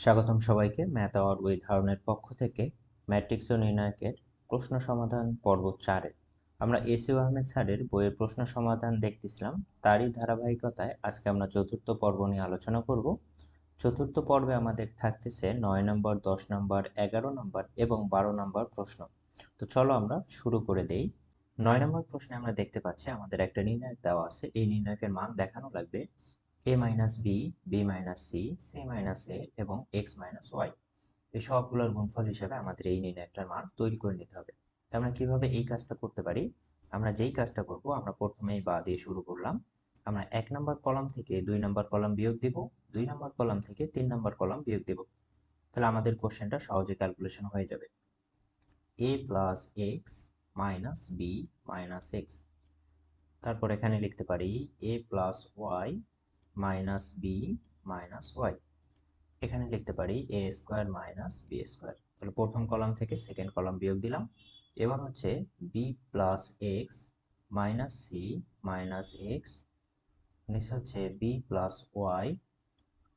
স্বাগতম সবাইকে math hour with হারুনের পক্ষ থেকে ম্যাট্রিক্স ও নির্ণায়কের প্রশ্ন সমাধান পর্ব 4-এ আমরা এসইউ আহমেদ স্যারের বইয়ের প্রশ্ন সমাধান দেখতেছিলাম। তারই ধারাবাহিকতায় আজকে আমরা চতুর্থ পর্ব নিয়ে আলোচনা করব। চতুর্থ পর্বে আমাদের থাকতেছে 9 নম্বর, 10 নম্বর, 11 নম্বর এবং 12 নম্বর প্রশ্ন। তো চলো আমরা শুরু করে দেই। 9 নম্বর প্রশ্নে আমরা দেখতে পাচ্ছি আমাদের একটা নির্ণায়ক দেওয়া আছে। এই নির্ণায়কের মান দেখানো লাগবে a minus B, B minus C, C minus A এবং এক্স মাইনাস ওয়াই। এই সবগুলোর গুণফল হিসেবে আমাদের এই নির্ণায়কটার মান তৈরি করে নিতে হবে। তো আমরা কিভাবে এই কাজটা করতে পারি? আমরা যেই কাজটা করব, আমরা প্রথমেই বা দিয়ে শুরু করলাম। আমরা 1 নম্বর কলাম থেকে 2 নম্বর কলাম বিয়োগ দিব, 2 নম্বর কলাম থেকে 3 নম্বর কলাম বিয়োগ দিব। তাহলে আমাদের কোশ্চেনটা সহজে ক্যালকুলেশন হয়ে যাবে। a plus x minus B minus x. তারপর এখানে লিখতে পারি a plus Y minus B minus y. এখানে লিখতে পারি a square minus b square. তাহলে প্রথম কলাম থেকে সেকেন্ড কলাম বিয়োগ দিলাম। এবার হচ্ছে B plus x minus C minus X, নিচে হচ্ছে B plus Y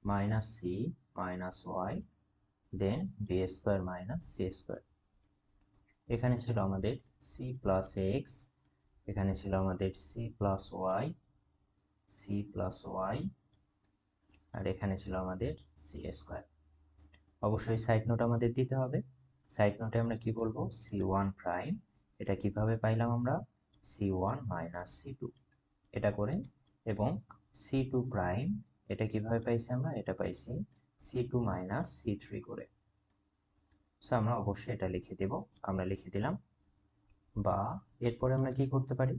minus C minus Y, then B square minus C square. এখানে ছিল আমাদের সি প্লাস এক্স, এখানে ছিল আমাদের C plus Y, C plus Y, আর এখানে ছিল আমাদের সি স্কোয়ার। অবশ্যই সাইড নোট আমাদের দিতে হবে। সাইড নোটে আমরা কি বলবো? C one prime. এটা কিভাবে পাইলাম আমরা? C one minus C two এটা করে, এবং সি টু প্রাইম এটা কিভাবে পাইছি আমরা? এটা পাইছি c two minus c three করে। সো আমরা অবশ্যই এটা লিখে দেব। আমরা লিখে দিলাম। বা এরপরে আমরা কি করতে পারি?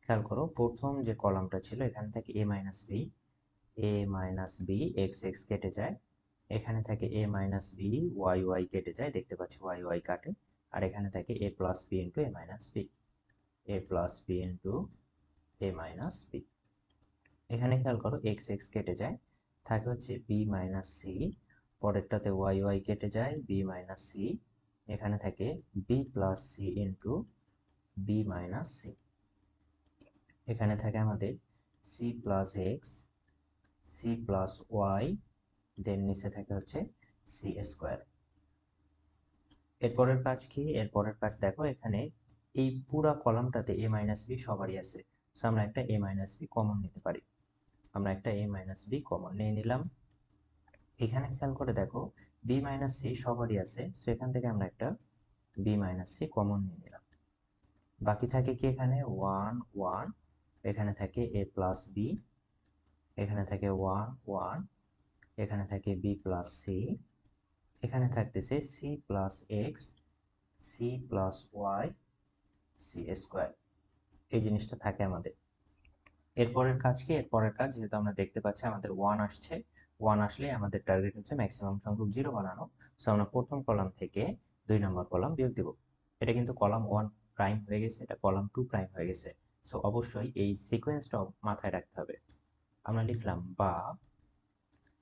খেয়াল করো, প্রথম যে কলামটা ছিল এখান থেকে এ মাইনাস বি, এ মাইনাস বি এক্স এক্স কেটে যায়, এখানে থাকে এ মাইনাস বি ওয়াই ওয়াই কেটে যায়, দেখতে পাচ্ছি ওয়াই ওয়াই কাটে, আর এখানে থাকে A plus B into A minus B, A plus B into A minus B. এখানে খেয়াল করো এক্স এক্স কেটে যায়, থাকে হচ্ছে বি মাইনাস সি, পরেরটাতে ওয়াই ওয়াই কেটে যায়, বি মাইনাস সি, এখানে থাকে B plus C into B minus C, এখানে থাকে আমাদের C plus x, C plus Y, then নিচে থাকে হচ্ছে সি স্কোয়ার। এরপরের কাজ কি? এরপরের কাজ দেখো, এখানে এই পুরা কলামটাতে এ মাইনাস বি সবারই আছে। সো আমরা একটা এ মাইনাস বি কমন নিতে পারি। আমরা একটা এ মাইনাস বি কমন নিয়ে নিলাম। এখানে খেয়াল করে দেখো বি মাইনাস সি সবারই আছে, সেখান থেকে আমরা একটা বি মাইনাস সি কমন নিয়ে নিলাম। বাকি থাকে কি? এখানে ওয়ান ওয়ান, এখানে থাকে এ প্লাস বি, এখানে থাকে ওয়ান ওয়ান, এখানে থাকে বি প্লাস সি, এখানে থাকতেছে c plus x, C plus Y, c square. এই জিনিসটা থাকে আমাদের। এরপরের কাজ কি? এরপরের কাজ, যেহেতু আমরা দেখতে পাচ্ছি আমাদের ওয়ান আসছে, ওয়ান আসলে আমাদের টার্গেট হচ্ছে ম্যাক্সিমাম সংখ্যক জিরো বানানো। সো আমরা প্রথম কলাম থেকে 2 নম্বর কলাম বিয়োগ দেব। এটা কিন্তু কলাম ওয়ান প্রাইম হয়ে গেছে, এটা কলাম টু প্রাইম হয়ে গেছে। সো অবশ্যই এই সিকোয়েন্সটাও মাথায় রাখতে হবে। আমরা লিখলাম বা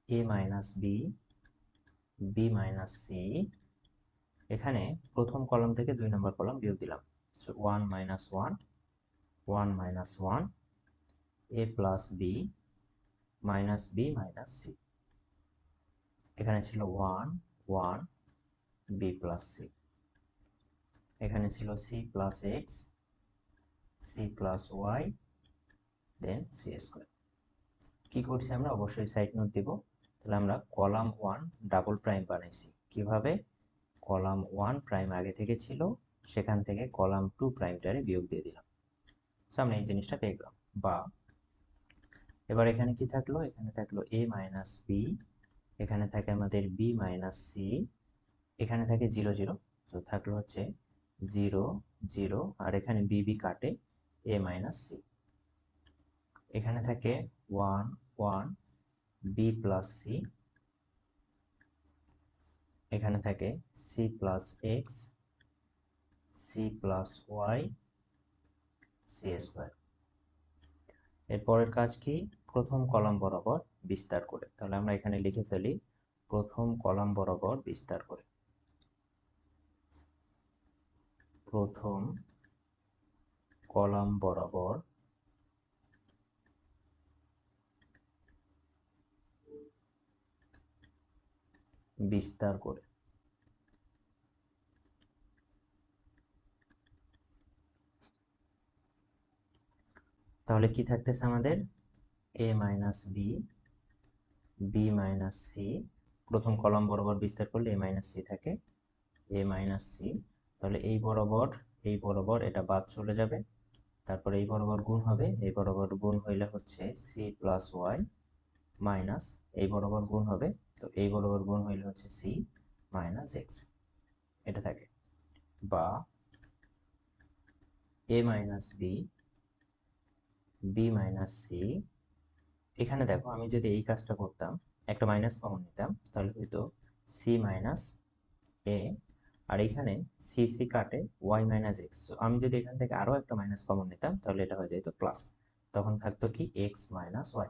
A minus B, B minus C, এখানে প্রথম কলাম থেকে 2 নম্বর কলাম বিয়োগ দিলাম। So one minus one, one minus one, A plus B minus B minus C, এখানে ছিল one one, B plus C, এখানে ছিল C plus x, C plus Y, then C square. কি করছি আমরা? অবশ্যই সাইড নোট দিব। তাহলে আমরা কলাম ওয়ান ডাবল প্রাইম বানাইছি। কিভাবে? কলাম ওয়ান প্রাইম আগে থেকে ছিল, সেখান থেকে কলাম টু প্রাইমটারে বিয়োগ দিয়ে দিলাম। সো আমরা এই জিনিসটা পেয়ে গেলাম। বা এবার এখানে কি থাকলো? এখানে থাকলো এ মাইনাস বি, এখানে থাকে আমাদের বি মাইনাস সি, এখানে থাকে জিরো জিরো, তো থাকলো হচ্ছে জিরো জিরো, আর এখানে বি কাটে এ মাইনাস সি, এখানে থাকে one one, B plus C, এখানে থাকে c plus x, C plus Y, c square. এরপরের কাজ কি? প্রথম কলাম বরাবর বিস্তার করে। তাহলে আমরা এখানে লিখে ফেলি প্রথম কলাম বরাবর বিস্তার করে। প্রথম কলাম বরাবর বিস্তার করে। তাহলে কি থাকতেছে আমাদের? a minus B, B minus c, প্রথম কলাম বরাবর বিস্তার করলে a মাইনাস সি থাকে, a মাইনাস সি। তাহলে এই বরাবর এটা বাদ চলে যাবে, তারপরে এই বরাবর গুণ হবে, এই বরাবর গুণ হইলে হচ্ছে সি প্লাস ওয়াই মাইনাস, এই বরাবর গুণ হবে, তো এই বরাবর গুণ হইলে হচ্ছে সি মাইনাস এক্স, এটা থাকে। বা a minus B, B minus C. এখানে দেখো আমি যদি এই কাজটা করতাম, একটা মাইনাস কমন নিতাম, তাহলে হয়তো সি মাইনাস এ, আর এখানে সি সি কাটে ওয়াই মাইনাস এক্স। আমি যদি এখান থেকে আরো একটা মাইনাস কমন নিতাম তাহলে এটা হয়ে যেত প্লাস, তখন থাকতো কি এক্স মাইনাস ওয়াই,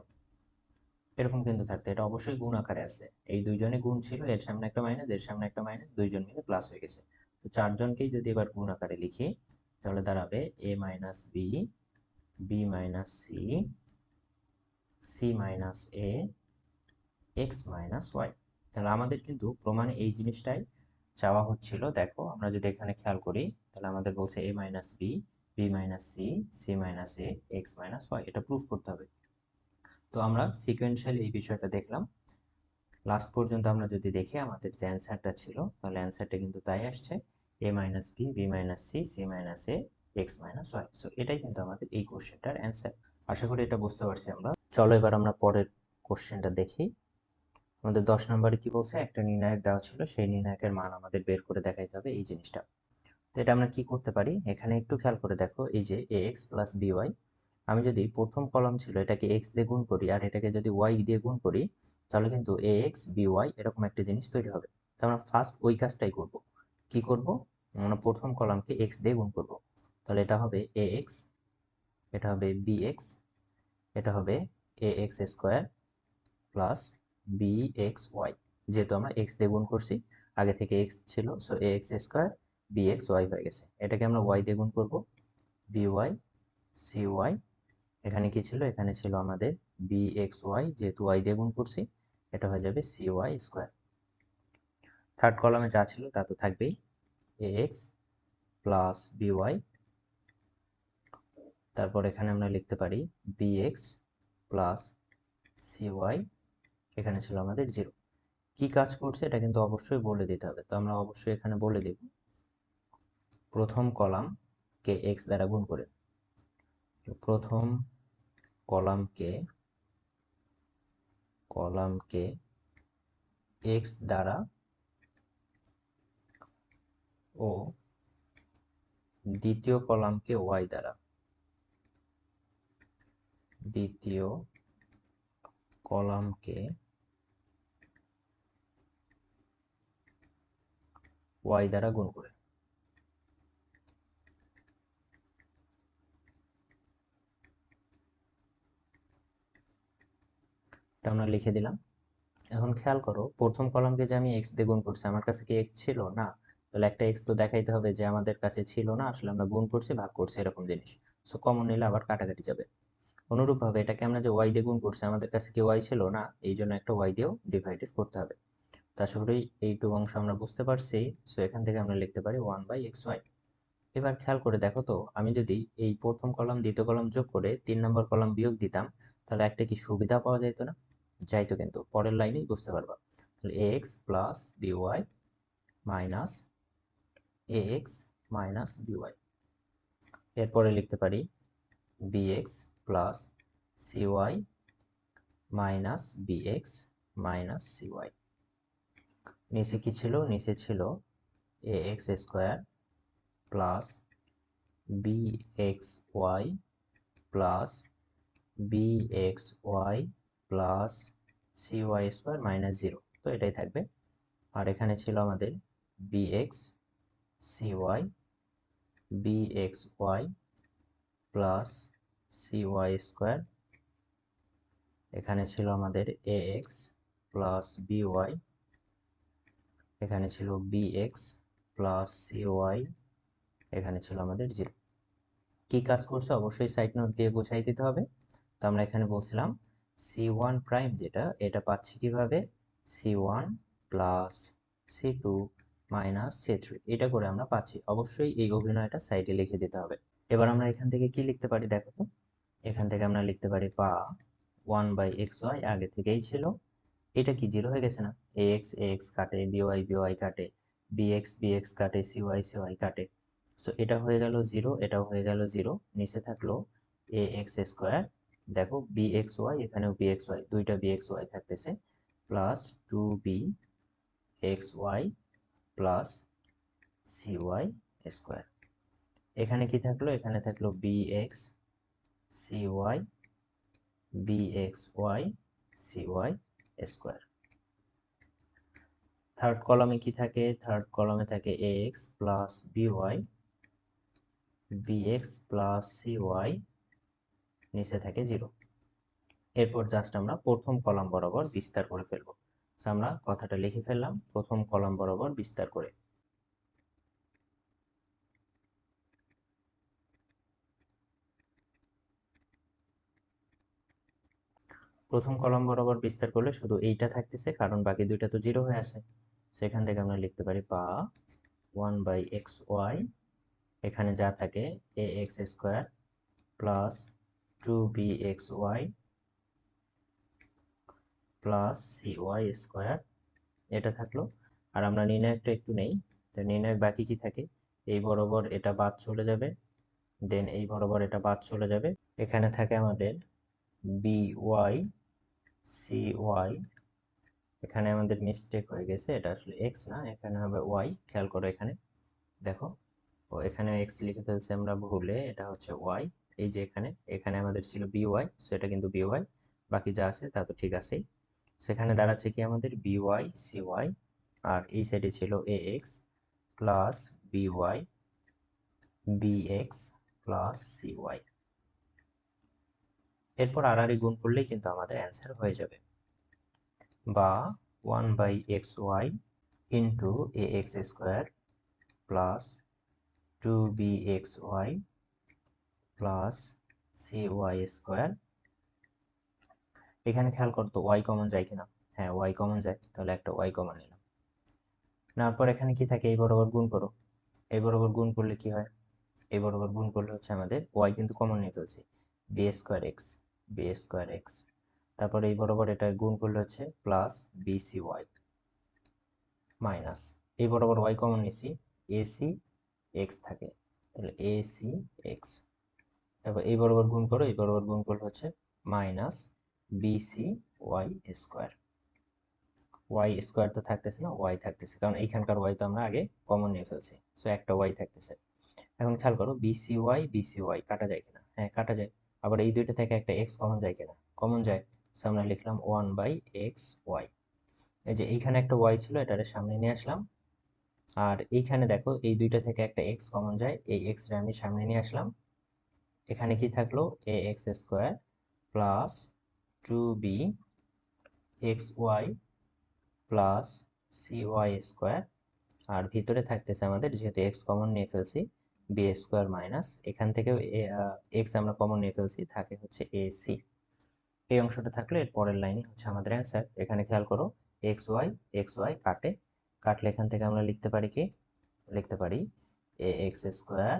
এরকম কিন্তু থাকতো। এটা অবশ্যই গুণ আকারে আছে, এই দুইজনে গুণ ছিল, এর সামনে একটা মাইনাস, এর সামনে একটা মাইনাস, দুইজন মিলে প্লাস হয়ে গেছে। তো চারজনকেই যদি এবার গুণ আকারে লিখি তাহলে দাঁড়াবে A minus B, B minus C, C minus A, X minus Y. তাহলে আমাদের কিন্তু প্রমাণে এই জিনিসটাই চাওয়া হচ্ছিল। দেখো আমরা যদি এখানে খেয়াল করি তাহলে আমাদের বলছে A minus B, B minus C, C minus A, X minus Y, এটা প্রুফ করতে হবে। তো আমরা সিকোয়েন্সিয়ালি এই বিষয়টা দেখলাম। লাস্ট পর্যন্ত আমরা যদি দেখি আমাদের যে অ্যান্সারটা ছিল, তাহলে অ্যান্সারটা কিন্তু তাই আসছে, A minus B, B minus C, C minus A, X minus Y. So এটাই কিন্তু আমাদের এই কোশ্চেনটার অ্যান্সার। আশা করি এটা বুঝতে পারছি আমরা। চলো এবার আমরা পরের কোশ্চেনটা দেখি। আমাদের 10 নম্বরে কি বলছে, একটা নির্ণায়ক দেওয়া ছিল, সেই নির্ণায়কের মান আমাদের বের করে দেখাইতে হবে এই জিনিসটা। তো এটা আমরা কি করতে পারি, এখানে একটু খেয়াল করে দেখো, এই যে ax প্লাস by, আমি যদি প্রথম কলাম ছিল এটাকে x দিয়ে গুণ করি আর এটাকে যদি y দিয়ে গুণ করি, তাহলে কিন্তু ax by এরকম একটা জিনিস তৈরি হবে। তো আমরা ফার্স্ট ওই কাজটাই করব। কি করব, আমরা প্রথম কলামকে x দিয়ে গুণ করব, তাহলে এটা হবে ax, এটা হবে bx, এটা হবে ax স্কয়ার প্লাস bxy। যেহেতু আমরা x দিয়ে গুণ করছি, আগে থেকে x ছিল, সো ax স্কয়ার bxy হয়ে গেছে। এটাকে আমরা y দিয়ে গুণ করব, by cy। এখানে কি ছিল, এখানে ছিল আমাদের bxy, যেহেতু y দিয়ে গুণ করছি, এটা হয়ে যাবে cy স্কয়ার। থার্ড কলামে যা ছিল তা তো থাকবেই, ax প্লাস by, তারপর এখানে আমরা লিখতে পারি bx প্লাস cy, এখানে ছিল আমাদের 0। কি কাজ করছে এটা কিন্তু অবশ্যই বলে দিতে হবে, তো আমরা অবশ্যই এখানে বলে দেব প্রথম কলামকে x দ্বারা গুণ করে, প্রথম কলামকে x দ্বারা ও দ্বিতীয় কলামকে y দ্বারা, দ্বিতীয় কলামকে y দ্বারা গুণ করে। এটা আমরা লিখে দিলাম। এখন খেয়াল করো, প্রথম কলামকে যে আমি x দিয়ে গুণ করছি, আমার কাছে কি x ছিল না? তাহলে একটা x তো দেখাইতে হবে যে আমাদের কাছে ছিল না, আসলে আমরা গুণ করছি, ভাগ করছি, এরকম জিনিস। সো কমন নিলে আবার কাটাকাটি যাবে। অনুরূপভাবে এটাকে আমরা যে y দিয়ে গুণ করছি, আমাদের কাছে কি y ছিল না, এই জন্য একটা y দিয়েও ডিভাইডেড করতে হবে। তো আশা করি এইটুকু অংশ আমরা বুঝতে পারছি। সো এখান থেকে আমরা লিখতে পারি 1/xy। এবার খেয়াল করে দেখো তো, আমি যদি এই প্রথম কলাম দ্বিতীয় কলাম যোগ করে 3 নম্বর কলাম বিয়োগ দিতাম, তাহলে একটা কি সুবিধা পাওয়া যাইতো না? যাইতো, কিন্তু পরের লাইনেই বুঝতে পারবা। তাহলে ax plus by minus ax minus by, এরপরে লিখতে পারি bx plus cy minus bx minus cy। নিচে কি ছিল, নিচে ছিল ax square plus bxy plus bxy plus cy square minus 0, তো এটাই থাকবে। আর এখানে ছিল আমাদের bx cy bxy plus cy square, এখানে ছিল আমাদের ax প্লাস by, এখানে ছিল bx প্লাস cy, এখানে ছিল আমাদের 0। কি কাজ করছে অবশ্যই সাইড নোট দিয়ে বোঝাই দিতে হবে। তো আমরা এখানে বলছিলাম c1 প্রাইম যেটা, এটা পাচ্ছি কিভাবে, c1 plus C2 minus C3, এটা করে আমরা পাচ্ছি। অবশ্যই এই অভিনয়টা সাইডে লিখে দিতে হবে। এবার আমরা এখান থেকে কি লিখতে পারি দেখো তো, এখান থেকে আমরা লিখতে পারি বা 1/xy আগে থেকেই ছিল, এটা কি জিরো হয়ে গেছে না, ax কাটে, by কাটে, bx কাটে, cy কাটে, সো এটা হয়ে গেল জিরো, এটাও হয়ে গেল জিরো, নিচে থাকলো ax স্কোয়ার, দেখো bxy, এখানেও bxy, দুইটা bxy থাকতেছে, plus 2bxy plus cy square. এখানে কি থাকলো, এখানে থাকলো bx cy bxy cy square. Third কলামে কি থাকে, থার্ড কলামে থাকে ax plus by bx plus cy, নিচে থাকে জিরো। এরপর জাস্ট আমরা প্রথম কলাম বরাবর বিস্তার করে ফেলবো। আমরা কথাটা লিখে ফেললাম, প্রথম কলাম বরাবর বিস্তার করে। প্রথম কলাম বরাবর বিস্তার করলে শুধু এইটা থাকতেছে, কারণ বাকি দুইটা তো জিরো হয়ে আছে। সেখান থেকে আমরা লিখতে পারি বা 1/xy, এখানে যা থাকে ax square plus 2bxy plus cy square, এটা থাকলো। আর আমরা নির্ণায়কটা একটু নেই, তো নির্ণায়ক বাকি কি থাকে, এই বরাবর এটা বাদ চলে যাবে, দেন এই বরাবর এটা বাদ চলে যাবে, এখানে থাকে আমাদের by cy, এখানে আমাদের মিস্টেক হয়ে গেছে, এটা আসলে x না, এখানে হবে y, খেয়াল করো এখানে দেখো, ও এখানে x লিখে ফেলছি আমরা ভুলে, এটা হচ্ছে y। এই যে এখানে এখানে আমাদের ছিল by, সো এটা কিন্তু by, বাকি যা আছে তা তো ঠিক আছেই। সেখানে দাঁড়াচ্ছে কি আমাদের by cy, আর এই সাইডে ছিল ax plus by bx plus cy। এরপর আর গুণ করলেই কিন্তু আমাদের অ্যান্সার হয়ে যাবে, বা 1/xy into ax square plus 2bxy plus cy square. এখানে খেয়াল করতো y কমন যায় কিনা, হ্যাঁ y কমন যায়, তাহলে একটা y কমন নিলাম। নেওয়ার পর এখানে কি থাকে, এই বরাবর গুণ করো, এই বরাবর গুণ করলে কি হয়, এই বরাবর গুণ করলে হচ্ছে আমাদের y কিন্তু কমন নিয়ে ফেলছি, b স্কোয়ার এক্স, তারপর এই বরাবর এটা গুণ করলে হচ্ছে প্লাস bcy মাইনাস, এই বরাবর y কমন নিছি, ac x থাকে, তাহলে ac x, তারপর এই বরাবর গুণ করো, এই বরাবর গুণ করলে হচ্ছে minus bcy square, y square তো থাকতেছে না, y থাকতেছে, কারণ এইখানকার y তো আমরা আগে কমন নিয়ে ফেলছি, সো একটা y থাকতেছে। এখন খেয়াল করো bcy কাটা যায় কিনা, হ্যাঁ কাটা যায়। আবার এই দুইটা থেকে একটা x কমন যায় কিনা, কমন যায়, সো আমরা লিখলাম 1/xy। এই যে এইখানে একটা y ছিল, এটারে সামনে নিয়ে আসলাম, আর এইখানে দেখো এই দুইটা থেকে একটা x কমন যায়, এই x রে আমি সামনে নিয়ে আসলাম, এখানে কি থাকলো ax square plus 2bxy plus cy square, আর ভিতরে থাকতেছে আমাদের, যেহেতু x কমন নিয়ে ফেলছি, বি স্কোয়ার মাইনাস, এখান থেকেও x আমরা কমন নিয়ে ফেলছি, থাকে হচ্ছে ac। এই অংশটা থাকলে এর পরের লাইনে হচ্ছে আমাদের অ্যান্সার। এখানে খেয়াল করো xy কাটে, কাটলে এখান থেকে আমরা লিখতে পারি কি, লিখতে পারি ax square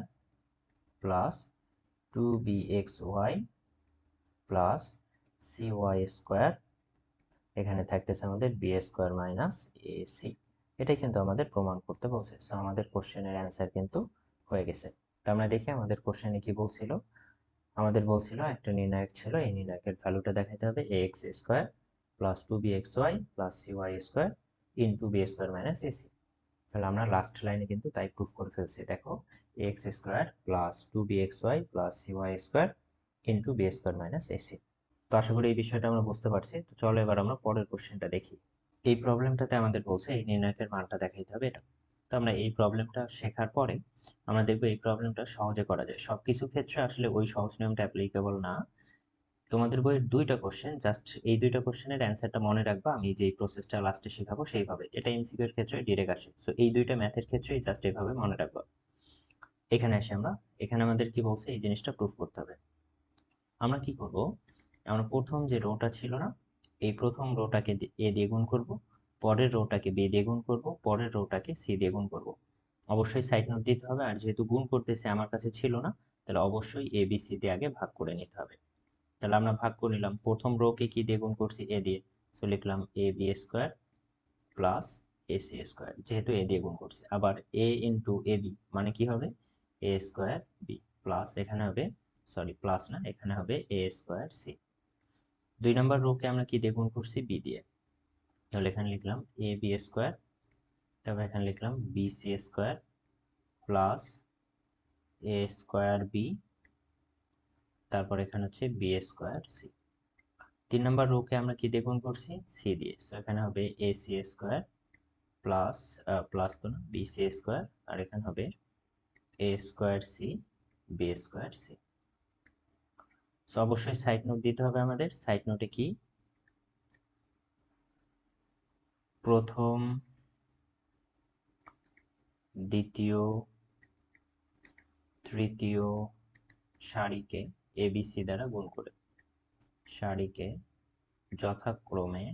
plus 2bxy plus cy square, এখানে থাকতেছে আমাদের বি স্কোয়ার মাইনাস ac। এটাই কিন্তু আমাদের প্রমাণ করতে বলছে, সো আমাদের কোশ্চেনের অ্যান্সার কিন্তু হয়ে গেছে। তো আমরা দেখি আমাদের কোশ্চেনে কি বলছিল, আমাদের বলছিল একটা নির্ণায়ক ছিল, এই নির্ণায়কের ভ্যালুটা দেখাইতে হবে ax square plus 2bxy plus cy square into b square minus ac। তাহলে আমরা লাস্ট লাইনে কিন্তু তাই প্রুফ করে ফেলছি, দেখো ax square plus 2bxy plus cy square into b square minus ac। তো আশা করি এই বিষয়টা আমরা বুঝতে পারছি। তো চলো এবার আমরা পরের কোশ্চেনটা দেখি। এই প্রবলেমটাতে আমাদের বলছে এই নির্ণায়কের মানটা দেখাইতে হবে এটা। তো আমরা এই প্রবলেমটা শেখার পরে আমরা দেখবো এই প্রবলেমটা সহজে করা যায়। সবকিছু ক্ষেত্রে আসলে ওই সহজ নিয়মটা অ্যাপ্লিকেবল না। তোমাদের বইয়ের দুইটা কোশ্চেন, জাস্ট এই দুইটা কোশ্চেনের অ্যান্সারটা মনে রাখবা, আমি যেই প্রসেসটা লাস্টে শেখাবো সেইভাবে, এটা এমসিকিউ এর ক্ষেত্রে ডিরেক্ট আসে, সো এই দুইটা ম্যাথের ক্ষেত্রেই জাস্ট এইভাবে মনে রাখবা। এখানে আসি আমরা, এখানে আমাদের কি বলছে, এই জিনিসটা প্রুফ করতে হবে। আমরা কি করব, আমরা প্রথম যে রোটা ছিল না, এই প্রথম রোটাকে এ দিয়ে গুণ করব, পরের রোটাকে বি দিয়ে গুণ করব, পরের রোটাকে সি দিয়ে গুণ করব। অবশ্যই সাইড নোট দিতে হবে, আর যেহেতু গুণ করতেছে আমার কাছে ছিল না, তাহলে অবশ্যই এ বি সি দিয়ে আগে ভাগ করে নিতে হবে। তাহলে আমরা ভাগ করে নিলাম, প্রথম রোকে কি দিয়ে গুণ করছি, এ দিয়ে, সো লিখলাম a b square plus a c square, যেহেতু এ দিয়ে গুণ করছি। আবার এ ইন্টু এ বি মানে কি হবে, এ স্কোয়ার বি প্লাস এখানে হবে, সরি প্লাস না, এখানে হবে এ স্কোয়ার সি। 2 নম্বর রোকে আমরা কি দিয়ে গুণ করছি, বি দিয়ে, তাহলে এখানে লিখলাম এ বি স্কোয়ার, তারপর এখানে লিখলাম B c square plus a square B, তারপর এখানে হচ্ছে বি স্কোয়ার সি। 3 নম্বর রোকে আমরা কি দিয়ে গুণ করছি, সি দিয়ে, সো এখানে হবে a c square plus plus তো না, বি সি স্কোয়ার, আর এখানে হবে a square c b square c. So অবশ্যই সাইড নোট দিতে হবে আমাদের। সাইড নোটে কি, প্রথম, দ্বিতীয়, তৃতীয় সারিকে এবিসি দ্বারা গুণ করে, সারিকে যথাক্রমে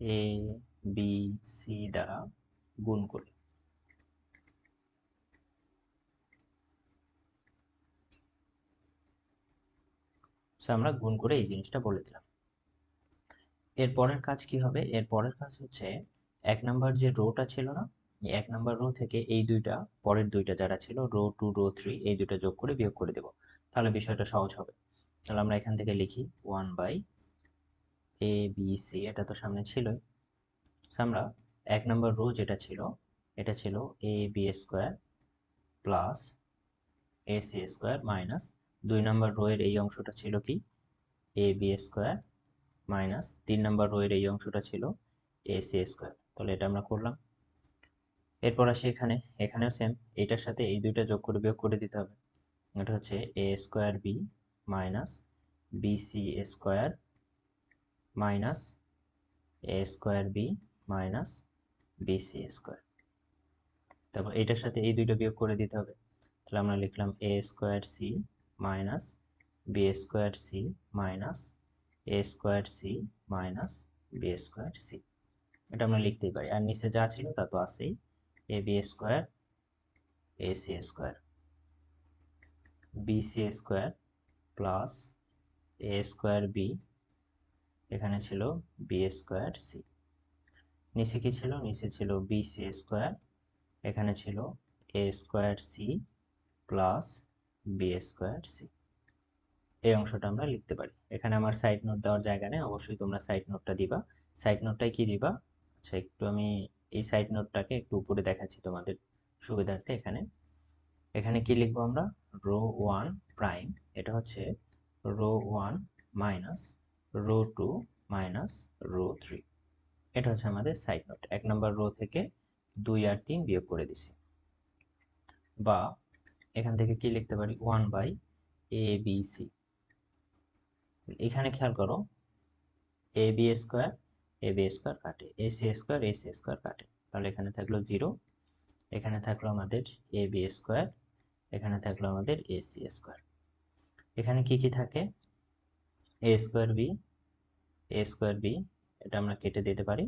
এ বি সি দ্বারা গুণ করে। আমরা গুণ করে এই জিনিসটা বলে দিলাম। এর পরের কাজ কি হবে, এর পরের কাজ হচ্ছে 1 নাম্বার যে রোটা ছিল না, এই 1 নাম্বার রো থেকে এই দুইটা, পরের দুইটা যারা ছিল রো 2 রো 3, এই দুইটা যোগ করে বিয়োগ করে দেব, তাহলে বিষয়টা সহজ হবে। তাহলে আমরা এখান থেকে লিখি 1 বাই এ বি সি, এটা তো সামনে ছিলই। আমরা 1 নাম্বার রো যেটা ছিল, এটা ছিল a b square plus a c square minus 2 number row এর এই অংশটা ছিল কি, a b square minus 3 number row এর এই অংশটা ছিল এ সি স্কোয়ার। তাহলে এটা আমরা করলাম। এরপর আসি এখানে, এখানেও সেম, এটার সাথে এই দুইটা যোগ করে বিয়োগ করে দিতে হবে। এটা হচ্ছে a square b minus b c square minus a square b minus b c square. তারপর এটার সাথে এই দুইটা বিয়োগ করে দিতে হবে। তাহলে আমরা লিখলাম a square c minus b square c minus a square c minus b square c. এটা আমরা লিখতেই পারি, আর নিচে যা ছিল তা তো আছেই, a b square a c square b c square plus a square b, এখানে ছিল বি স্কোয়ার সি। নিচে কি ছিল, নিচে ছিল বি সি স্কোয়ার, এখানে ছিল a square c plus b square c. এই অংশটা আমরা লিখতে পারি। এখানে আমার সাইড নোট দেওয়ার জায়গা নেই, অবশ্যই তোমরা সাইড নোটটা দিবা। সাইড নোটটাই কি দিবা, আচ্ছা একটু আমি এই সাইড নোটটাকে একটু উপরে দেখাচ্ছি তোমাদের সুবিধার্থে। এখানে এখানে কি লিখবো আমরা, রো 1 প্রাইম, এটা হচ্ছে row 1 minus row 2 minus row 3, এটা হচ্ছে আমাদের সাইড নোট। 1 নম্বর রো থেকে 2 আর 3 বিয়োগ করে দিছি। বা এখান থেকে কি লিখতে পারি, 1 বাই এ বি সি। এখানে খেয়াল করো, এ বি স্কোয়ার কাটে, এ সি স্কোয়ার কাটে, তাহলে এখানে থাকলো 0, এখানে থাকলো আমাদের এ বি স্কোয়ার, এখানে থাকলো আমাদের এ সি স্কোয়ার। এখানে কি কি থাকে, এ স্কোয়ার বি, এটা আমরা কেটে দিতে পারি,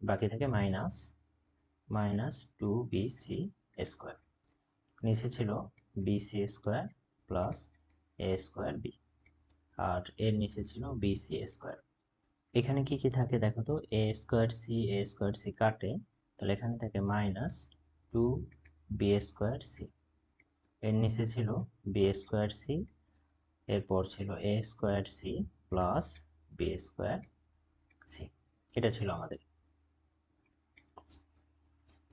বাকি থাকে মাইনাস 2bc স্কোয়ার। নিচে ছিল BC square plus a square B, আর এর নিচে ছিল বিসি স্কোয়ার। এখানে কি কি থাকে দেখো তো, এ স্কোয়ার সি কাটে, তাহলে এখানে থাকে মাইনাস 2b²c, এর নিচে ছিল b²c, এরপর ছিল a²c প্লাস b²c, এটা ছিল আমাদের।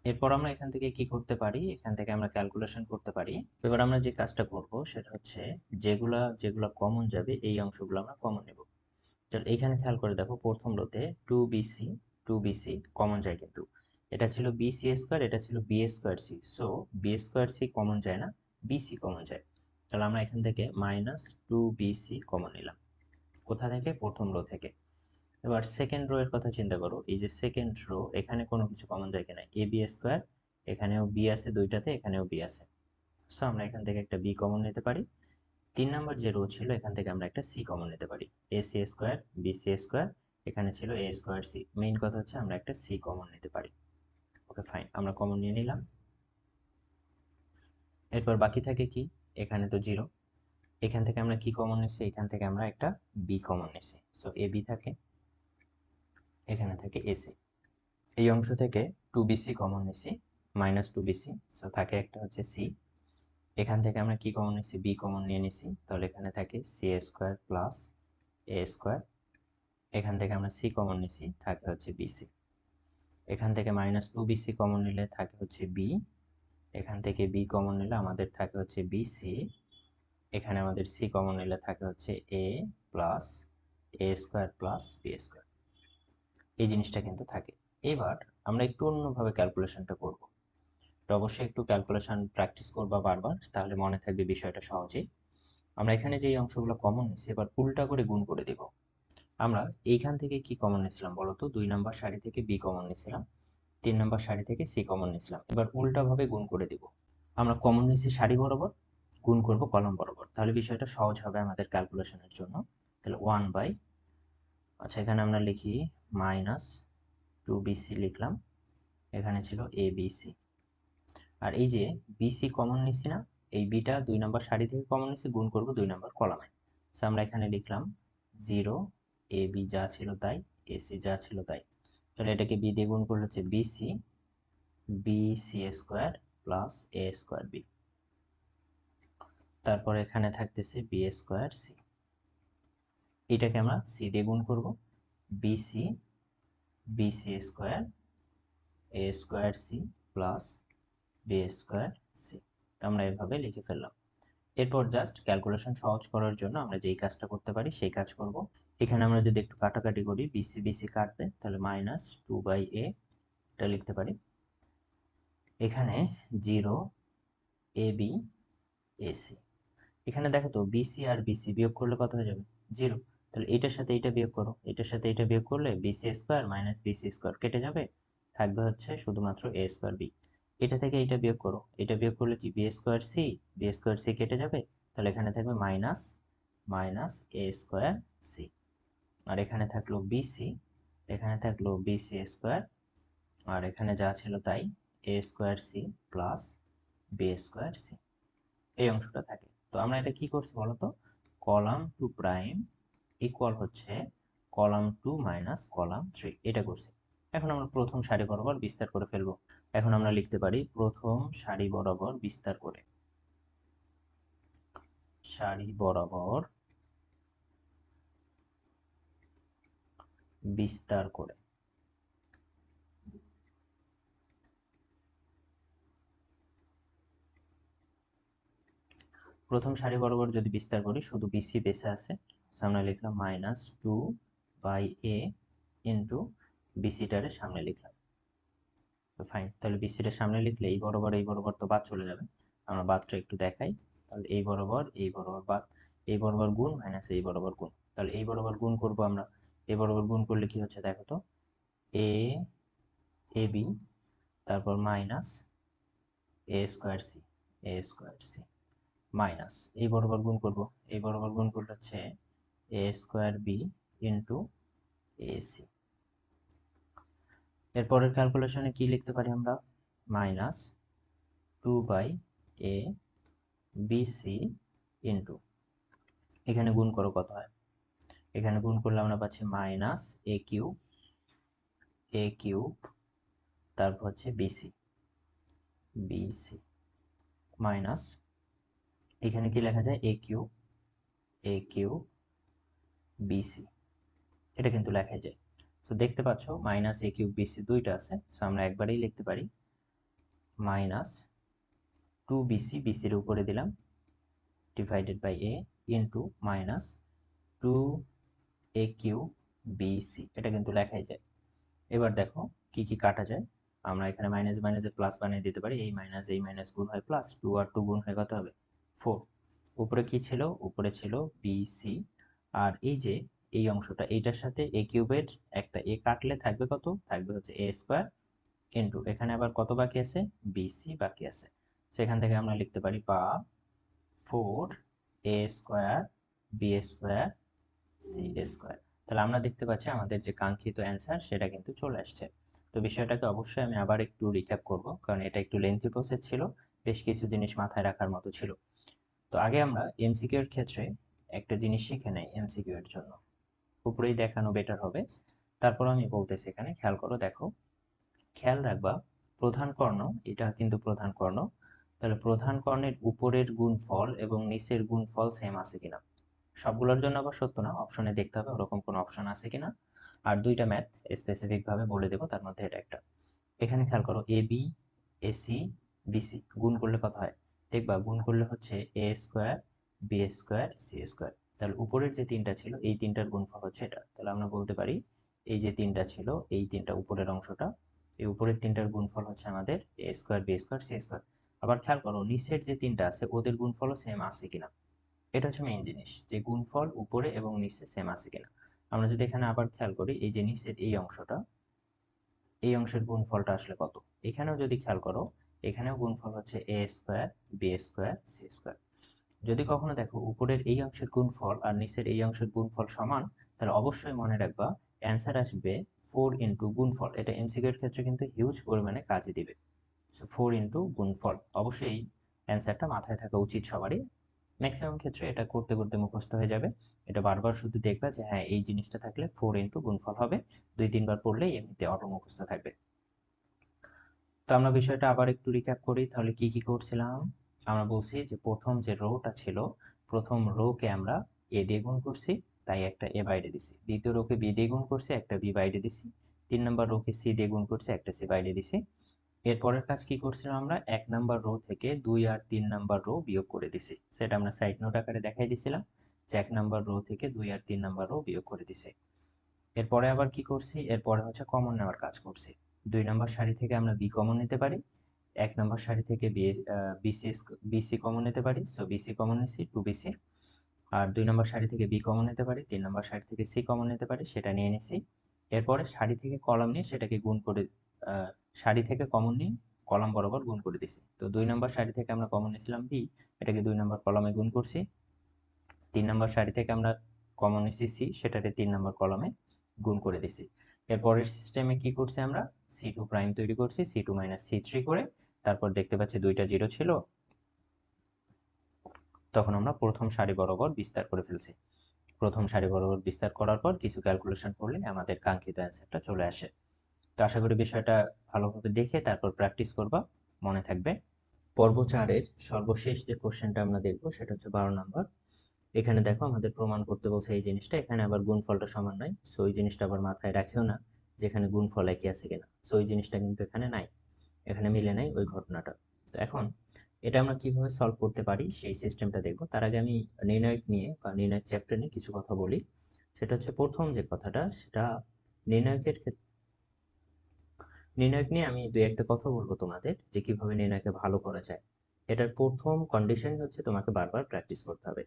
এরপর আমরা এখান থেকে কি করতে পারি, এখান থেকে আমরা ক্যালকুলেশন করতে পারি। এবার আমরা যে কাজটা করব সেটা হচ্ছে যেগুলা যেগুলা কমন যাবে এই অংশগুলো আমরা কমন নেব। তাহলে এখানে খেয়াল করে দেখো, প্রথম রোতে 2bc কমন যায়, কিন্তু এটা ছিল বিসি স্কোয়ার, এটা ছিল বি² সো বি² কমন যায় না, বিসি কমন যায়। তাহলে আমরা এখান থেকে -2bc কমন নিলাম, কোথা থেকে, প্রথম রো থেকে। এবার সেকেন্ড রো এর কথা চিন্তা করো, এই যে সেকেন্ড রো, এখানে কোনো কিছু কমন যায় কিনা, ab², এখানেও বি আছে দুইটাতে, এখানেও বি আছে, সো আমরা এখান থেকে একটা বি কমন নিতে পারি। 3 নম্বর যে রো ছিল এখান থেকে আমরা একটা সি কমন নিতে পারি। এসি স্কোয়ার বিসি স্কোয়ার, এখানে ছিল এ স্কোয়ার সি। মেইন কথা হচ্ছে আমরা একটা সি কমন নিতে পারি। ওকে ফাইন, আমরা কমন নিয়ে নিলাম। এরপর বাকি থাকে কি, এখানে তো 0, এখান থেকে আমরা কি কমন নিচ্ছি, এখান থেকে আমরা একটা বি কমন নিচ্ছি। সো এ বি থাকে, এখানে থাকে এসি। এই অংশ থেকে 2bc কমন নিচ্ছি, -2bc, সো থাকে একটা হচ্ছে সি। এখান থেকে আমরা কি কমন নিচ্ছি, বি কমন নিয়ে নিচ্ছি, তাহলে এখানে থাকে C square plus a square. এখান থেকে আমরা সি কমন নিচ্ছি, থাকে হচ্ছে বিসি। এখান থেকে -2bc কমন নিলে থাকে হচ্ছে বি। এখান থেকে বি কমন নিলে আমাদের থাকে হচ্ছে বিসি। এখানে আমাদের সি কমন নিলে থাকে হচ্ছে এ plus a square plus b square. এই জিনিসটা কিন্তু থাকে। এবার আমরা একটু অন্যভাবে ক্যালকুলেশনটা করব। তো অবশ্যই একটু ক্যালকুলেশন প্র্যাকটিস করবা বারবার, তাহলে মনে থাকবে বিষয়টা সহজেই। আমরা এখানে যে অংশগুলো কমন নিচ্ছি এবার উল্টা করে গুণ করে দেব। আমরা এইখান থেকে কি কমন নিয়েছিলাম বলতো, 2 নম্বর সারি থেকে বি কমন নিয়েছিলাম, 3 নম্বর সারি থেকে সি কমন নিয়েছিলাম। এবার উল্টাভাবে গুণ করে দেব। আমরা কমন নিয়েছি সারি বরাবর, গুণ করব কলাম বরাবর, তাহলে বিষয়টা সহজ হবে আমাদের ক্যালকুলেশনের জন্য। তাহলে 1 বাই, আচ্ছা এখানে আমরা লিখি -2bc লিখলাম, এখানে ছিল abc। আর এই যে বিসি কমন নিচ্ছি না, এই বিটা 2 নম্বর সারি থেকে কমন নিচ্ছি, গুণ করব 2 নম্বর কলামে। সো আমরা এখানে লিখলাম 0, এ বি যা ছিল তাই, এসি যা ছিল তাই। তাহলে এটাকে বি দিয়ে গুণ করলে হচ্ছে BC, bc square plus a square B. তারপর এখানে থাকতেছে বি স্কোয়ার সি। এটাকে আমরা সি দিয়ে গুণ করব, bc bc square a square c plus b square c. আমরা এভাবে লিখে ফেললাম। এরপর জাস্ট ক্যালকুলেশন সহজ করার জন্য আমরা যেই কাজটা করতে পারি সেই কাজ করব। এখানে আমরা যদি একটু কাটাকাটি করি, বিসি বিসি কাটবে, তাহলে -2/a এটা লিখতে পারি। এখানে 0 এ বি এসি। এখানে দেখো তো বিসি আর বিসি বিয়োগ করলে কত হয়ে যাবে, 0। তাহলে এটার সাথে এটা বিয়োগ করো, এটার সাথে এটা বিয়োগ করলে b c square minus b c square কেটে যাবে, থাকবে হচ্ছে শুধুমাত্র এ স্কোয়ার বি। এটা থেকে এটা বিয়োগ করো, এটা বিয়োগ করলে কি b square c, b square c কেটে যাবে, তাহলে এখানে থাকবে minus minus a square c. আর এখানে থাকলো বিসি, এখানে থাকলো বিসি স্কোয়ার, আর এখানে যা ছিল তাই, a square c plus b square c. এই অংশটা থাকে। তো আমরা এটা কি করছি বলতো, কলাম টু প্রাইম ইকুয়াল হচ্ছে কলাম 2 মাইনাস কলাম 3, এটা করছি। এখন আমরা প্রথম সারি বরাবর বিস্তার করে ফেলবো। এখন আমরা লিখতে পারি প্রথম সারি বরাবর বিস্তার করে, সারি বরাবর বিস্তার করে। প্রথম সারি বরাবর যদি বিস্তার করি, শুধু বিসি বেঁচে আছে, সামনে লিখলাম -2/a ইন্টু বিসিটারে সামনে লিখলাম। তো ফাইন, তাহলে বিসিটার সামনে লিখলে এই বরাবর তো বাদ চলে যাবে। আমরা বাদটা একটু দেখাই। তাহলে এই বরাবর বাদ, এই বরাবর গুণ মাইনাস এই বরাবর গুণ। তাহলে এই বরাবর গুণ করব আমরা, এই বরাবর গুণ করলে কি হচ্ছে দেখো তো, এ এ বি, তারপর minus a square C, A square c minus এই বরাবর গুণ করব, এই বরাবর গুণ করলে হচ্ছে a square B into AC. এরপরের ক্যালকুলেশনে কি লিখতে পারি আমরা, -2/a বিসি ইন্টু, এখানে গুণ করো কত হয়, এখানে গুণ করলে আমরা পাচ্ছি এ কিউব, তারপর হচ্ছে বিসি বিসি মাইনাস, এখানে কি লেখা যায় এ কিউব বিসি, এটা কিন্তু লেখা যায়। তো দেখতে পাচ্ছ -a কিউব বিসি দুইটা আছে, সো আমরা একবারেই লিখতে পারি -2bc, বিসির উপরে দিলাম, divided by a into -2a cube b c, এটা কিন্তু লেখাই যায়। এবার দেখো কি কি কাটা যায়, আমরা এখানে মাইনাস মাইনাসে প্লাস বানিয়ে দিতে পারি, এই মাইনাস গুণ হয় প্লাস, 2 আর 2 গুণ হয় কত হবে 4। উপরে কি ছিল, উপরে ছিল বিসি, আর এই যে এই অংশটা, এইটার সাথে এ কিউবের একটা এ কাটলে থাকবে কত, থাকবে হচ্ছে এ স্কোয়ার ইন্টু, এখানে আবার কত বাকি আছে, বিসি বাকি আছে। সেখান থেকে আমরা লিখতে পারি বা 4 a square b square c square. তাহলে আমরা দেখতে পাচ্ছি আমাদের যে কাঙ্ক্ষিত অ্যান্সার সেটা কিন্তু চলে আসছে। তো বিষয়টাকে অবশ্যই আমি আবার একটু রিক্যাপ করব, কারণ এটা একটু লেন্থি প্রসেস ছিল, বেশ কিছু জিনিস মাথায় রাখার মতো ছিল। তো আগে আমরা এমসিকিউ এর ক্ষেত্রে একটা জিনিস শিখে নেই এমসিকিউ এর জন্য, উপরেই দেখানো বেটার হবে। তারপর আমি বলতেছি, এখানে খেয়াল করো, দেখো, খেয়াল রাখবা প্রধান কর্ণ, এটা কিন্তু প্রধান কর্ণ, তাহলে প্রধান কর্ণের উপরের গুণফল এবং নিচের গুণফল সেম আছে কিনা। সবগুলোর জন্য আবার সত্য না, অপশনে দেখতে হবে ওরকম কোনো অপশন আছে কিনা। আর দুইটা ম্যাথ স্পেসিফিক ভাবে বলে দেবো, তার মধ্যে এটা একটা। এখানে খেয়াল করো, এ বি, এসি, বিসি গুণ করলে কত হয়, দেখবা গুণ করলে হচ্ছে a square b square c square. তাহলে উপরের যে তিনটা ছিল এই তিনটার গুণফল হচ্ছে এটা। তাহলে আমরা বলতে পারি এই যে তিনটা ছিল, এই তিনটা উপরের অংশটা, এই উপরের তিনটার গুণফল হচ্ছে আমাদের a square b square c square. আবার খেয়াল করো নিচের যে তিনটা আছে ওদের গুণফলও সেম আছে কিনা। এটা হচ্ছে মেইন জিনিস, যে গুণফল উপরে এবং নিচে সেম আছে কিনা। আমরা যদি এখানে আবার খেয়াল করি, এই যে নিচের এই অংশটা, এই অংশের গুণফলটা আসলে কত। এখানেও যদি খেয়াল করো, এখানেও গুণফল হচ্ছে a square b square c square. যদি কখনো দেখো উপরের এই অংশের গুণফল আর নিচের এই অংশের গুণফল সমান, তাহলে অবশ্যই মনে রাখবা অ্যান্সার আসবে 4 গুণফল। এটা এমসিকিউ এর ক্ষেত্রে কিন্তু হিউজ পরিমাণে কাজে দিবে। 4 গুণফল অবশ্যই এই অ্যান্সারটা মাথায় থাকা উচিত সবারই। ম্যাক্সিমাম ক্ষেত্রে এটা করতে করতে মুখস্থ হয়ে যাবে। এটা বারবার শুধু দেখবা যে হ্যাঁ এই জিনিসটা থাকলে 4 গুণফল হবে, 2-3 বার পড়লেই এমনিতে অটো মুখস্থ থাকবে। তো আমরা বিষয়টা আবার একটু রিক্যাপ করি, তাহলে কি কি করছিলাম। আমরা বলছি যে প্রথম যে রোটা ছিল, প্রথম রোকে আমরা এ দিয়ে গুণ করছি, তাই একটা এ বাইরে দিছি। দ্বিতীয় রোকে বি দিয়ে গুণ করছি, একটা বি বাইরে দিছি। 3 নম্বর রোকে সি দিয়ে গুণ করছি, একটা সি বাইরে দিছি। এরপরের কাজ কি করছিলাম আমরা, 1 নম্বর রো থেকে 2 আর 3 নম্বর রো বিয়োগ করে দিছি। সেটা আমরা সাইড নোট আকারে দেখাই দিছিলাম যে 1 নম্বর রো থেকে 2 আর 3 নম্বর রো বিয়োগ করে দিছি। এরপরে আবার কি করছি, এরপরে হচ্ছে কমন নেওয়ার কাজ করছি। 2 নম্বর সারি থেকে আমরা বি কমন নিতে পারি, 1 নম্বর সারি থেকে বিসি কমন নিতে পারি, সো বিসি কমন নিচ্ছি 2BC। আর 2 নম্বর সারি থেকে বি কমন নিতে পারি, 3 নম্বর সারি থেকে সি কমন নিতে পারি, সেটা নিয়ে নিছি। এরপরে সারি থেকে কলাম নিয়ে সেটাকে গুণ করে, সারি থেকে কমন নিয়ে কলাম বরাবর গুণ করে দিছি। তো 2 নম্বর সারি থেকে আমরা কমন নিয়েছিলাম বি, এটাকে 2 নম্বর কলামে গুণ করছি। 3 নম্বর সারি থেকে আমরা কমন নিয়েছি সি, সেটাকে 3 নম্বর কলামে গুণ করে দিছি। এরপরের সিস্টেমে কি করছি আমরা, C2' তৈরি করছি, C2 - C3 করে। তারপর দেখতে পাচ্ছি দুইটা জিরো ছিল, তখন আমরা প্রথম সারি বরাবর বিস্তার করে ফেলছি। প্রথম সারি বরাবর বিস্তার করার পর কিছু ক্যালকুলেশন করলে আমাদের কাঙ্ক্ষিত অ্যান্সারটা চলে আসে। তো আশা করি বিষয়টা ভালোভাবে দেখে তারপর প্র্যাকটিস করবা, মনে থাকবে। পর্ব 4-এর সর্বশেষ যে কোশ্চেনটা আমরা দেখবো সেটা হচ্ছে 12 নম্বর। এখানে দেখো আমাদের প্রমাণ করতে বলছে এই জিনিসটা, এখানে আবার গুণফলটা সমান নয়, সো এই জিনিসটা আবার মাথায় রাখিও না যে এখানে গুণফল একই আছে কিনা। সো এই জিনিসটা কিন্তু এখানে নাই, এখানে মিলে নাই ওই ঘটনাটা। তো এখন এটা আমরা কিভাবে সলভ করতে পারি সেই সিস্টেমটা দেখবো। তার আগে আমি নির্ণায়ক নিয়ে বা নির্ণায়ক চ্যাপ্টার নিয়ে কিছু কথা বলি। সেটা হচ্ছে প্রথম যে কথাটা, সেটা নির্ণায়কের ক্ষেত্রে, নির্ণায়ক নিয়ে আমি দুই একটা কথা বলবো তোমাদের যে কিভাবে নির্ণয়কে ভালো করা যায়। এটার প্রথম কন্ডিশন হচ্ছে তোমাকে বারবার প্র্যাকটিস করতে হবে।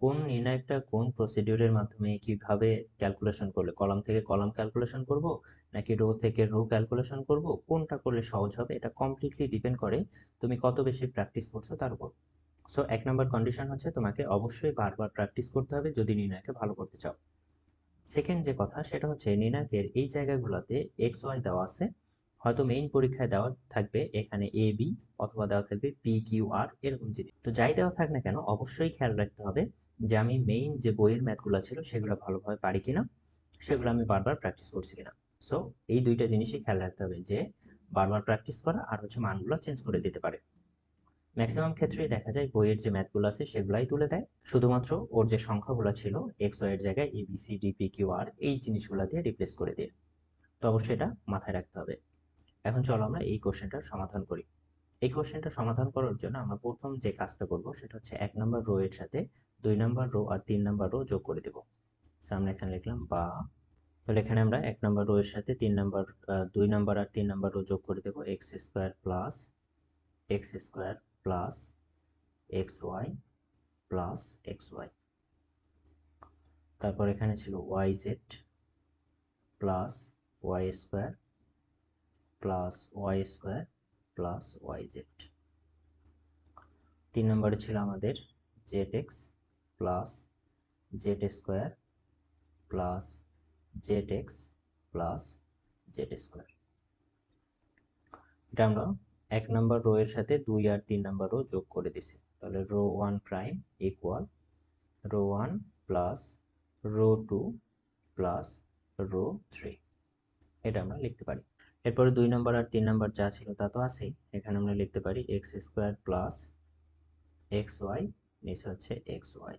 কোন নির্ণায়কটা কোন প্রসিডিউরের মাধ্যমে কিভাবে ক্যালকুলেশন করলে, কলাম থেকে কলাম ক্যালকুলেশন করব নাকি রো থেকে রো ক্যালকুলেশন করব, কোনটা করলে সহজ হবে, এটা কমপ্লিটলি ডিপেন্ড করে তুমি কত বেশি প্র্যাকটিস করছো তার উপর। সো 1 নম্বর কন্ডিশন হচ্ছে তোমাকে অবশ্যই বারবার প্র্যাকটিস করতে হবে যদি নির্ণয়কে ভালো করতে চাও। সেকেন্ড যে কথা সেটা হচ্ছে নির্ণায়কের এই জায়গাগুলোতে এক্স ওয়াই দেওয়া আছে, হয়তো মেইন পরীক্ষায় দেওয়া থাকবে এখানে এ বি, অথবা দেওয়া থাকবে পি কিউ আর, এরকম জিনিস। তো যাই দেওয়া থাক না কেন অবশ্যই খেয়াল রাখতে হবে যে আমি মেইন যে বইয়ের ম্যাথগুলো ছিল সেগুলো ভালোভাবে পারি কিনা, সেগুলো আমি বারবার প্র্যাকটিস করছি কিনা। সো এই দুইটা জিনিসই খেয়াল রাখতে হবে, যে বারবার প্র্যাকটিস করা আর হচ্ছে মানগুলো চেঞ্জ করে দিতে পারে। ম্যাক্সিমাম ক্ষেত্রেই দেখা যায় বইয়ের যে ম্যাথগুলো আছে সেগুলাই তুলে দেয়, শুধুমাত্র ওর যে সংখ্যাগুলো ছিল এক্স ওয়াই এর জায়গায় a b c d p q আর এই জিনিসগুলো দিয়ে রিপ্লেস করে দিয়ে। তো অবশ্যই এটা মাথায় রাখতে হবে। এখন চলো আমরা এই কোশ্চেনটার সমাধান করি। এই কোশ্চেনটা সমাধান করার জন্য আমরা প্রথম যে কাজটা করব সেটা হচ্ছে 1 নম্বর রো এর সাথে 2 নম্বর রো আর 3 নম্বর রো যোগ করে দেব। আমরা এখানে লিখলাম বা, তাহলে এখানে আমরা 1 নম্বর রো এর সাথে 3 নম্বর, 2 নম্বর আর 3 নম্বর রো যোগ করে দেব। X square plus x y plus x y. তারপর এখানে ছিল y z plus y square plus y z. 3 নম্বরে ছিল আমাদের z x plus z square plus z x plus z square. এটা আমরা 1 নম্বর রো এর সাথে 2 আর 3 নম্বর রো যোগ করে দিছি। তাহলে row 1 prime equal row 1 plus row 2 plus row 3, এটা আমরা লিখতে পারি। এরপরে 2 নম্বর আর 3 নম্বর যা ছিল তা তো আছেই, এখানে আমরা লিখতে পারি x square plus x y, নিচে হচ্ছে এক্স ওয়াই।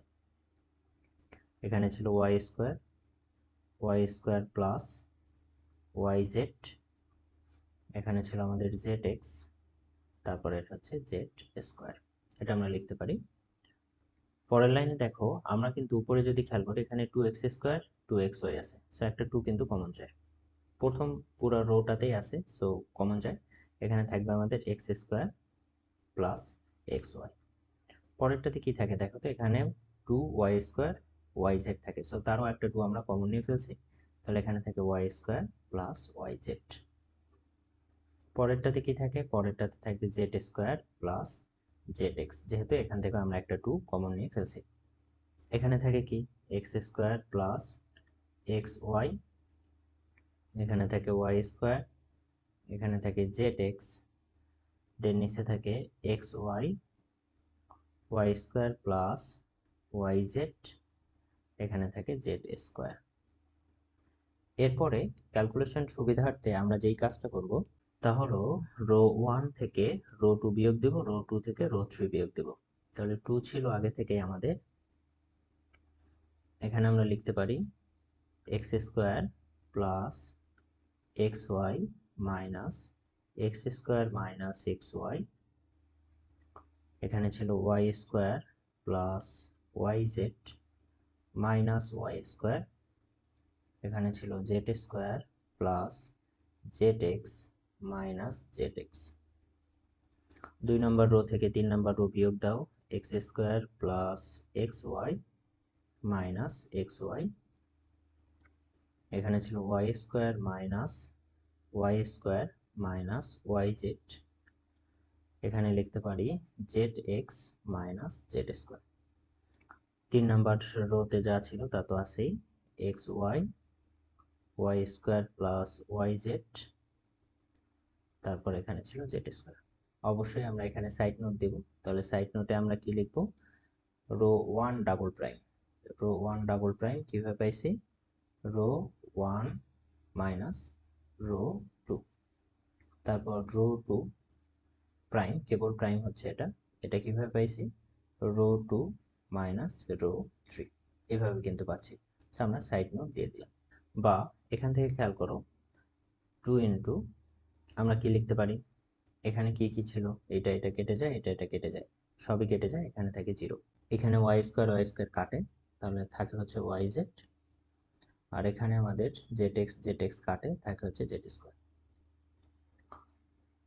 এখানে ছিল y square plus y z, এখানে ছিল আমাদের জেড এক্স, তারপরে এটা হচ্ছে জেড স্কোয়ার, এটা আমরা লিখতে পারি। পরের লাইনে দেখো, আমরা কিন্তু উপরে যদি খেয়াল করি এখানে 2x স্কোয়ার 2xy আছে, সো একটা 2 কিন্তু কমন যায়, প্রথম পুরো রোটাতেই আছে, সো কমন যায়। এখানে থাকবে আমাদের x square plus x y. পরেরটাতে কি থাকে দেখো তো, এখানে 2y স্কোয়ার ওয়াই জেড থাকে, সো তারও একটা 2 আমরা কমন নিয়ে ফেলছি, তাহলে এখানে থাকে y square plus y z. পরেরটাতে কি থাকে, পরেরটাতে থাকবে z square plus z x, যেহেতু এখান থেকে আমরা একটা 2 কমন নিয়ে ফেলছি। এখানে থাকে কি x square plus x y, এখানে থাকে ওয়াই স্কোয়ার, এখানে থাকে জেড এক্স, দেন নিচে থাকে x y, y square plus y z, এখানে থাকে জেড স্কোয়ার। এরপরে ক্যালকুলেশন সুবিধার্থে আমরা যেই কাজটা করব তা হলো রো 1 থেকে রো 2 বিয়োগ দেব, রো 2 থেকে রো 3 বিয়োগ দেব। তাহলে 2 ছিল আগে থেকেই আমাদের, এখানে আমরা লিখতে পারি x square plus x y minus x square minus x y, এখানে ছিল y square plus y z minus y square, এখানে ছিল z square plus z x minus z x. 2 number row থেকে 3 নম্বর রো বিয়োগ দাও, x square plus x y minus x y, এখানে ছিল y square minus y square minus y z, এখানে লিখতে পারি z x minus z square. 3 number রোতে যা ছিল তা তো আছেই, x y y square plus y z, তারপর এখানে ছিল জেড স্কোয়ার। অবশ্যই আমরা এখানে সাইড নোট দেব, তাহলে সাইড নোটে আমরা কি লিখব, row 1 double prime, row 1 double prime কিভাবে পাইছি, রো 1 মাইনাস রো 2, তারপর রো 2 প্রাইম, কেবল প্রাইম হচ্ছে এটা, এটা কিভাবে পাইছি, রো 2 মাইনাস রো 3, এভাবে কিন্তু পাচ্ছি। আমরা সাইড নোট দিয়ে দিলাম। বা এখান থেকে খেয়াল করো 2 ইন্টু, আমরা কি লিখতে পারি, এখানে কি কি ছিল, এটা এটা কেটে যায়, এটা এটা কেটে যায়, সবই কেটে যায়, এখানে থাকে 0। এখানে ওয়াই স্কোয়ার কাটে, তাহলে থাকে হচ্ছে ওয়াই জেড, আর এখানে আমাদের জেড এক্স কাটে, থাকে হচ্ছে জেড স্কোয়ার।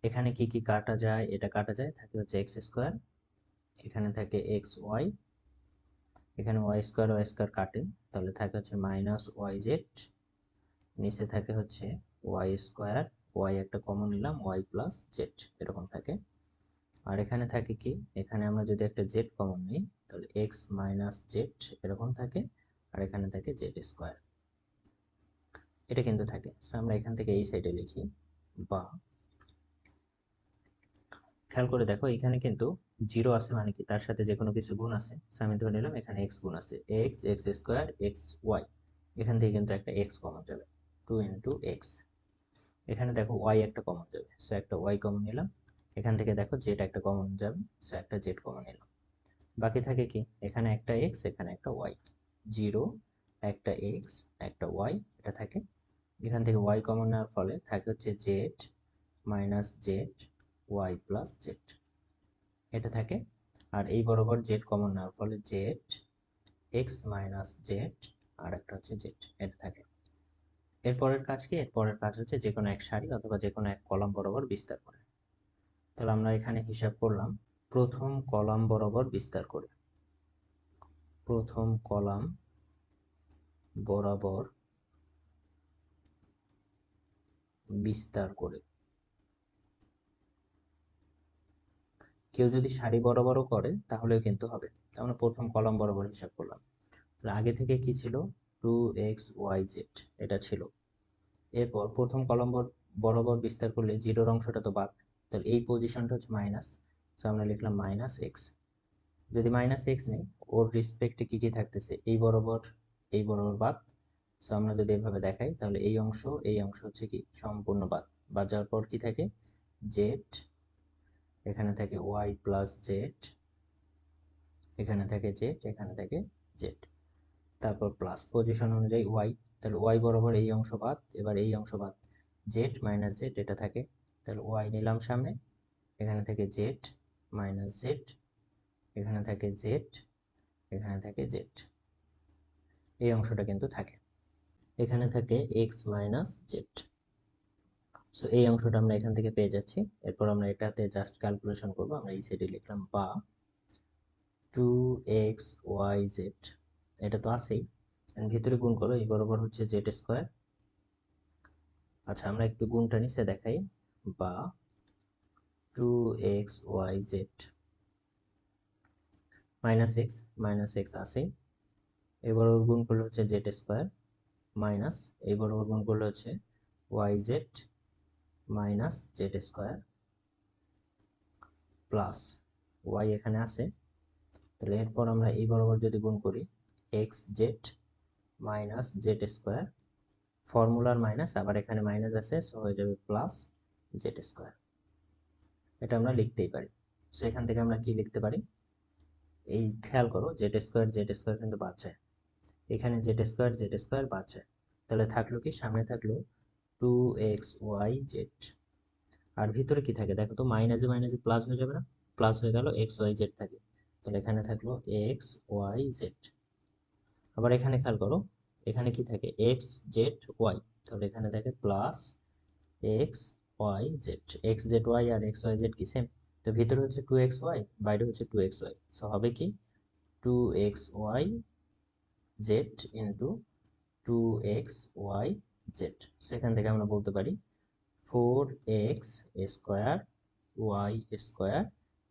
এখানে কি কি কাটা যায়, এটা কাটা যায়, থাকে হচ্ছে এক্স স্কোয়ার, এখানে থাকে এক্স ওয়াই, এখানে ওয়াই স্কোয়ার কাটে, তাহলে থাকে হচ্ছে মাইনাস ওয়াই জেড, নিচে থাকে হচ্ছে ওয়াই স্কোয়ার, ওয়াই একটা কমন নিলাম, ওয়াই প্লাস জেড এরকম থাকে। আর এখানে থাকে কি, এখানে আমরা যদি একটা জেড কমন নিই তাহলে এক্স মাইনাস জেড এরকম থাকে, আর এখানে থাকে জেড স্কোয়ার, এটা কিন্তু থাকে। আমরা এখান থেকে এই সাইডে লিখি, বা খেয়াল করে দেখো এখানে কিন্তু 0 আছে, মানে কি তার সাথে যে কোনো কিছু গুণ আছে, আমি ধরে নিলাম এখানে এক্স গুণ আছে, এক্স স্কোয়ার এক্স ওয়াই, এখান থেকে কিন্তু একটা এক্স কমন যাবে, 2 ইন্টু এক্স। এখানে দেখো ওয়াই একটা কমন যাবে, সো একটা ওয়াই কমন নিলাম, এখান থেকে দেখো জেড একটা কমন যাবে, সো একটা জেড কমন নিলাম। বাকি থাকে কি, এখানে একটা এক্স এখানে একটা ওয়াই, 0 একটা এক্স একটা ওয়াই, এটা থাকে। এখান থেকে ওয়াই কমন নেওয়ার ফলে থাকে হচ্ছে Z minus Z Y plus Z, এটা থাকে। আর এই বরাবর জেড কমন নেওয়ার ফলে জেড এক্স মাইনাস জেড আর একটা হচ্ছে জেড, এটা থাকে। এরপরের কাজ কি, এরপরের কাজ হচ্ছে যে কোনো এক সারি অথবা যে কোনো এক কলাম বরাবর বিস্তার করে। তাহলে আমরা এখানে হিসাব করলাম, প্রথম কলাম বরাবর বিস্তার করে, প্রথম কলাম বরাবর বিস্তার করে, কেউ যদি সারি বরাবরও করে তাহলেও কিন্তু হবে। আমরা প্রথম কলাম বরাবর হিসাব করলাম। তাহলে আগে থেকে কি ছিল, 2x, y, z এটা ছিল। এরপর প্রথম কলাম বরাবর বিস্তার করলে জিরোর অংশটা তো বাদ, তাহলে এই পজিশনটা হচ্ছে মাইনাস, তো আমরা লিখলাম -x। যদি -x নেই, ওর রেসপেক্টে কি কি থাকতেছে, এই বরাবর বাদ। তো আমরা যদি এভাবে দেখাই তাহলে এই অংশ হচ্ছে কি সম্পূর্ণ বাদ। বাদ যাওয়ার পর কি থাকে, z, এখানে থাকে y প্লাস z, এখানে থাকে z, এখানে থাকে z, তারপর প্লাস পজিশন অনুযায়ী y, তাহলে y বরাবর এই অংশ বাদ, এবার এই অংশ বাদ, z মাইনাস z এটা থাকে, তাহলে y নিলাম সামনে, এখানে থেকে z মাইনাস z, এখানে থাকে z, এখানে থাকে z, এই অংশটা কিন্তু থাকে, এখানে থাকে x মাইনাস z। সো এই অংশটা আমরা এখান থেকে পেয়ে যাচ্ছি। এরপর আমরা এটাতে জাস্ট ক্যালকুলেশন করব, আমরা এই সাইডে লিখলাম বা 2x, y, z, এটা তো আছেই, ভিতরে গুণ করো, এই বরাবর হচ্ছে z স্কোয়ার। আচ্ছা আমরা একটু গুণটা নিচে দেখাই, বা 2x, y, z minus x আছেই, এই বরাবর গুণ করলে হচ্ছে z স্কোয়ার, মাইনাস এই বরাবর গুণ করলে হচ্ছে yz minus z square, plus y এখানে আছে, তাহলে এরপর আমরা এই বরাবর যদি গুণ করি xz মাইনাস z স্কোয়ার, ফর্মুলার মাইনাস, আবার এখানে মাইনাস আছে, সো হয়ে যাবে প্লাস z স্কোয়ার। এটা আমরা লিখতেই পারি। সো এখান থেকে আমরা কি লিখতে পারি, এই খেয়াল করো z স্কোয়ার কিন্তু বাদ যায়, এখানে z স্কোয়ার বাদ যায়, তাহলে থাকলো কি, সামনে থাকলো 2xyz, আর ভিতরে কি থাকে দেখো তো, মাইনাসে মাইনাসে প্লাস হয়ে যাবে না, প্লাস হয়ে গেল xyz থাকে, তাহলে এখানে থাকলো xyz। আবার এখানে খেয়াল করো, এখানে কি থাকে xzy, তাহলে এখানে থাকে প্লাস xyz, xzy আর xyz কি সেম, তো ভিতরে হচ্ছে 2xy, বাইরে হচ্ছে 2xy, সো হবে কি 2xyz ইন্টু 2xyz। সেখান থেকে আমরা বলতে পারি 4x square y square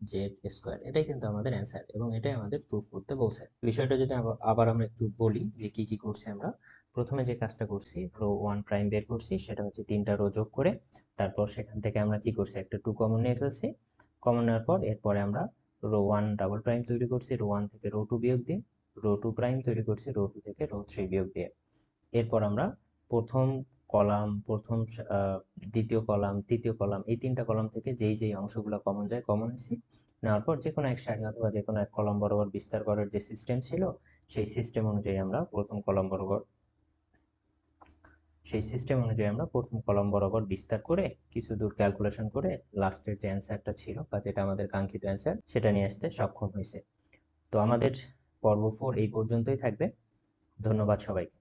z square, এটাই কিন্তু আমাদের অ্যান্সার, এবং এটাই আমাদের প্রুফ করতে বলছে। বিষয়টা যদি আবার আমরা একটু বলি যে কি কি করছি আমরা, প্রথমে যে কাজটা করছি, রো 1 প্রাইম বের করছি, সেটা হচ্ছে 3টা রো যোগ করে, তারপর সেখান থেকে আমরা কি করছি, একটা 2 কমন নিয়ে ফেলছি, কমন নেওয়ার পর এরপরে আমরা রো 1 ডাবল প্রাইম তৈরি করছি, রো 1 থেকে রো 2 বিয়োগ দিয়ে, রো 2 প্রাইম তৈরি করছি, রো 2 থেকে রো 3 বিয়োগ দিয়ে। এরপর আমরা প্রথম কলাম, দ্বিতীয় কলাম, তৃতীয় কলাম, এই 3টা কলাম থেকে যেই অংশগুলো কমন যায় কমন নিছি, নেওয়ার পর যে কোনো এক সারি অথবা যে কোনো এক কলাম বরাবর বিস্তার করার যে সিস্টেম ছিল, সেই সিস্টেম অনুযায়ী আমরা প্রথম কলাম বরাবর বিস্তার করে কিছু দূর ক্যালকুলেশন করে লাস্টের যে অ্যান্সারটা ছিল বা যেটা আমাদের কাঙ্ক্ষিত অ্যান্সার, সেটা নিয়ে আসতে সক্ষম হয়েছে। তো আমাদের পর্ব 4 এই পর্যন্তই থাকবে। ধন্যবাদ সবাইকে।